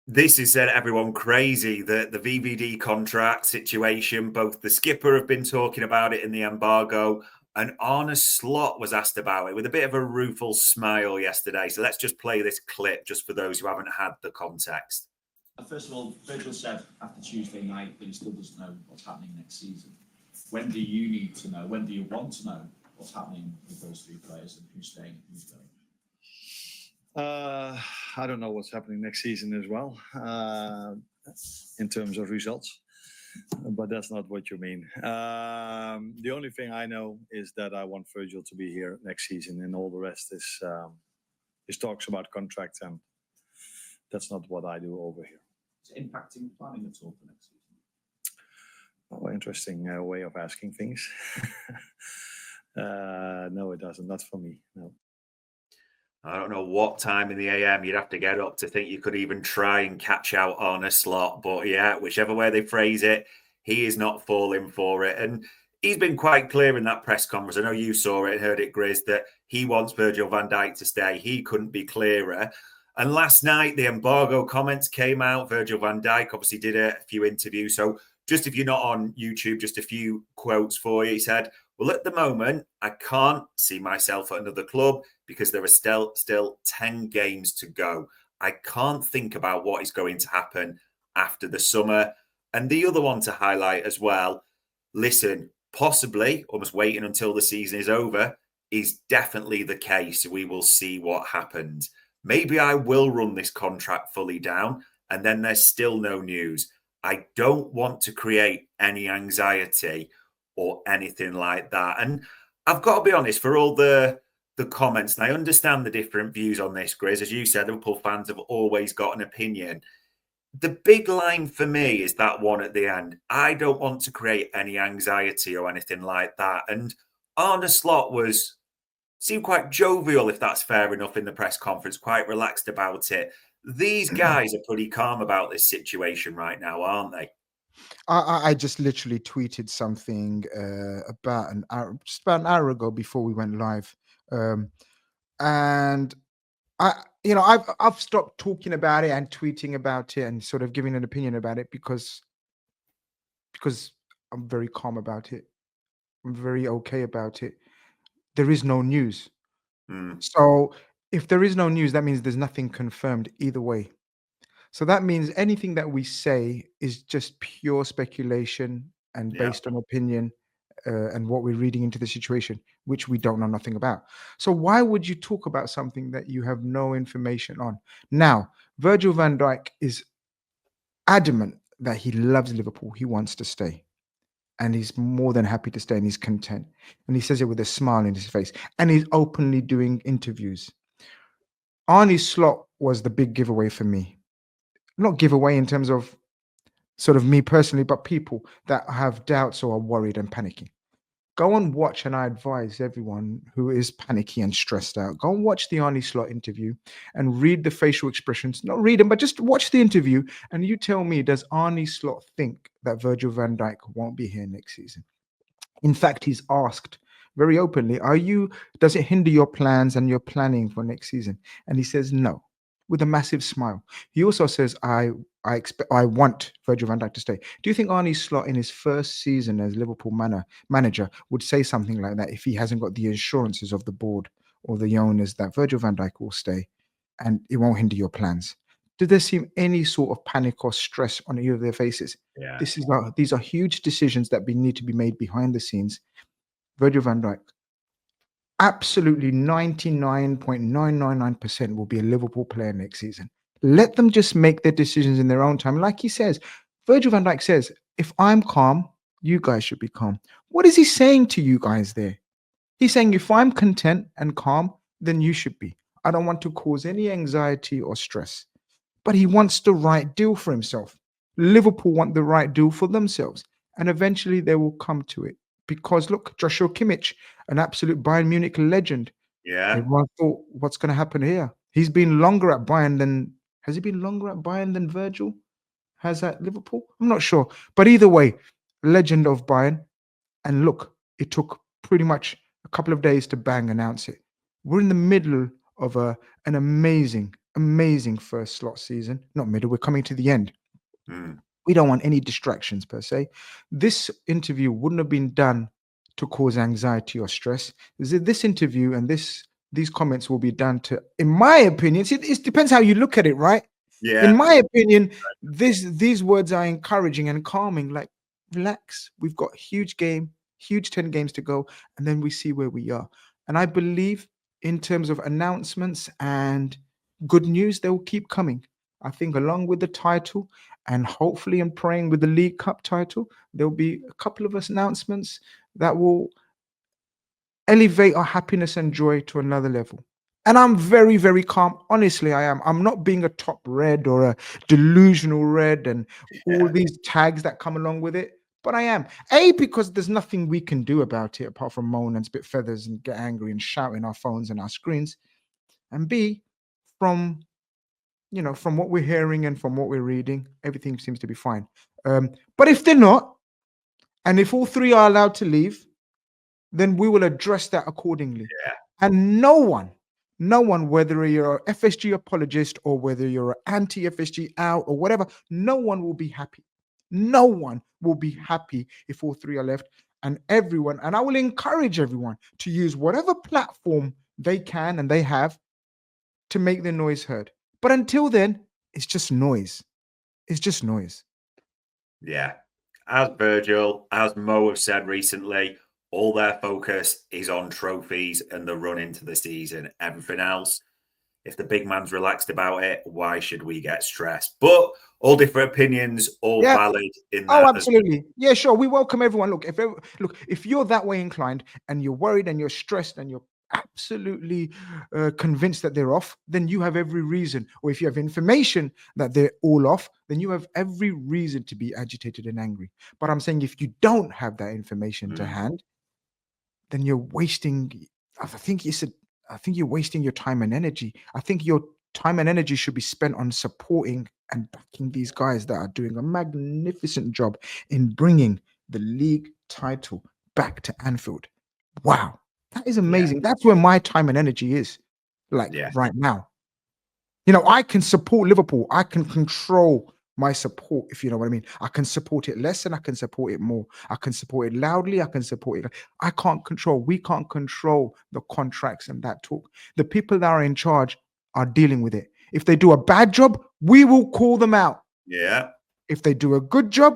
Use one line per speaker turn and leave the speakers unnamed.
This has set everyone crazy. The VVD contract situation, both the skipper have been talking about it in the embargo, and Arne Slot was asked about it with a bit of a rueful smile yesterday. So let's just play this clip just for those who haven't had the context.
First of all, Virgil said after Tuesday night that he still doesn't know what's happening next season. When do you need to know? When do you want to know what's happening with those three players and who's staying and who's going?
I don't know what's happening next season as well, in terms of results, but that's not what you mean. The only thing I know is that I want Virgil to be here next season, and all the rest is talks about contracts, and that's not what I do over here.
Is it impacting planning at all for next season?
Oh, interesting way of asking things. No, it doesn't. Not for me. No.
I don't know what time in the AM you'd have to get up to think you could even try and catch out Arne Slot. But yeah, whichever way they phrase it, he is not falling for it. And he's been quite clear in that press conference. I know you saw it and heard it, Grizz, that he wants Virgil van Dijk to stay. He couldn't be clearer. And last night, the embargo comments came out. Virgil van Dijk obviously did a few interviews. So just if you're not on YouTube, just a few quotes for you. He said, well, at the moment, I can't see myself at another club because there are still 10 games to go. I can't think about what is going to happen after the summer. And the other one to highlight as well, listen, possibly almost waiting until the season is over is definitely the case. We will see what happens. Maybe I will run this contract fully down and then there's still no news. I don't want to create any anxiety or anything like that. And I've got to be honest, for all the comments, and I understand the different views on this, Grizz. As you said, Liverpool fans have always got an opinion. The big line for me is that one at the end. I don't want to create any anxiety or anything like that. And Arne Slot seemed quite jovial, if that's fair enough, in the press conference, quite relaxed about it. These guys are pretty calm about this situation right now, aren't they?
I just literally tweeted something about just about an hour ago before we went live, and I've stopped talking about it and tweeting about it and sort of giving an opinion about it because I'm very calm about it. I'm very okay about it. There is no news, so if there is no news, that means there's nothing confirmed either way. So that means anything that we say is just pure speculation and based on opinion and what we're reading into the situation, which we don't know nothing about. So why would you talk about something that you have no information on? Now, Virgil van Dijk is adamant that he loves Liverpool. He wants to stay. And he's more than happy to stay and he's content. And he says it with a smile in his face. And he's openly doing interviews. Arne Slot was the big giveaway for me. Not giveaway in terms of sort of me personally, but people that have doubts or are worried and panicking. Go and watch, and I advise everyone who is panicky and stressed out, go and watch the Arne Slot interview and read the facial expressions. Not read them, but just watch the interview, and you tell me, does Arne Slot think that Virgil van Dijk won't be here next season? In fact, he's asked very openly, does it hinder your plans and your planning for next season? And he says no, with a massive smile. He also says, I want Virgil van Dijk to stay. Do you think Arne Slot in his first season as Liverpool manager would say something like that if he hasn't got the assurances of the board or the owners that Virgil van Dijk will stay and it won't hinder your plans? Did there seem any sort of panic or stress on either of their faces?
Yeah.
These are huge decisions that need to be made behind the scenes. Virgil van Dijk, absolutely 99.999% will be a Liverpool player next season. Let them just make their decisions in their own time. Like he says, Virgil van Dijk says, if I'm calm, you guys should be calm. What is he saying to you guys there? He's saying, if I'm content and calm, then you should be. I don't want to cause any anxiety or stress. But he wants the right deal for himself. Liverpool want the right deal for themselves. And eventually they will come to it. Because look, Joshua Kimmich, an absolute Bayern Munich legend.
Yeah.
Everyone thought, what's going to happen here? He's been longer at Bayern than... Has he been longer at Bayern than Virgil has at Liverpool? I'm not sure. But either way, legend of Bayern. And look, it took pretty much a couple of days to announce it. We're in the middle of an amazing amazing first slot season, not middle. We're coming to the end.
Mm.
We don't want any distractions per se. This interview wouldn't have been done to cause anxiety or stress. This interview and these comments will be done to, in my opinion, it depends how you look at it, right?
Yeah.
In my opinion, these words are encouraging and calming. Like, relax. We've got huge 10 games to go, and then we see where we are. And I believe in terms of announcements and good news, they will keep coming. I think along with the title, and hopefully and praying with the League Cup title, there'll be a couple of announcements that will elevate our happiness and joy to another level. And I'm very, very calm. Honestly, I am. I'm not being a top red or a delusional red and all these tags that come along with it. But I am. A, because there's nothing we can do about it apart from moan and spit feathers and get angry and shout in our phones and our screens. And B, from from what we're hearing and from what we're reading, everything seems to be fine. But if they're not, and if all three are allowed to leave, then we will address that accordingly.
Yeah.
And no one, whether you're an FSG apologist or whether you're an anti-FSG out or whatever, no one will be happy. No one will be happy if all three are left. And everyone, and I will encourage everyone to use whatever platform they can and they have to make their noise heard. But until then, it's just noise. It's just noise.
Yeah. As Virgil, as Mo have said recently, all their focus is on trophies and the run into the season. Everything else, if the big man's relaxed about it, why should we get stressed? But all different opinions, all valid in that.
Oh, absolutely. Yeah, sure. We welcome everyone. Look, if you're that way inclined and you're worried and you're stressed and you're absolutely convinced that they're off, then you have every reason. Or if you have information that they're all off, then you have every reason to be agitated and angry. But I'm saying if you don't have that information to hand, then you're wasting. I think you're wasting your time and energy. I think your time and energy should be spent on supporting and backing these guys that are doing a magnificent job in bringing the league title back to Anfield. Wow. That is amazing. That's where my time and energy is, right now. I can support Liverpool. I can control my support, if you know what I mean. I can support it less and I can support it more. I can support it loudly. I can support it. We can't control the contracts and that talk. The people that are in charge are dealing with it. If they do a bad job, we will call them out.
Yeah.
If they do a good job,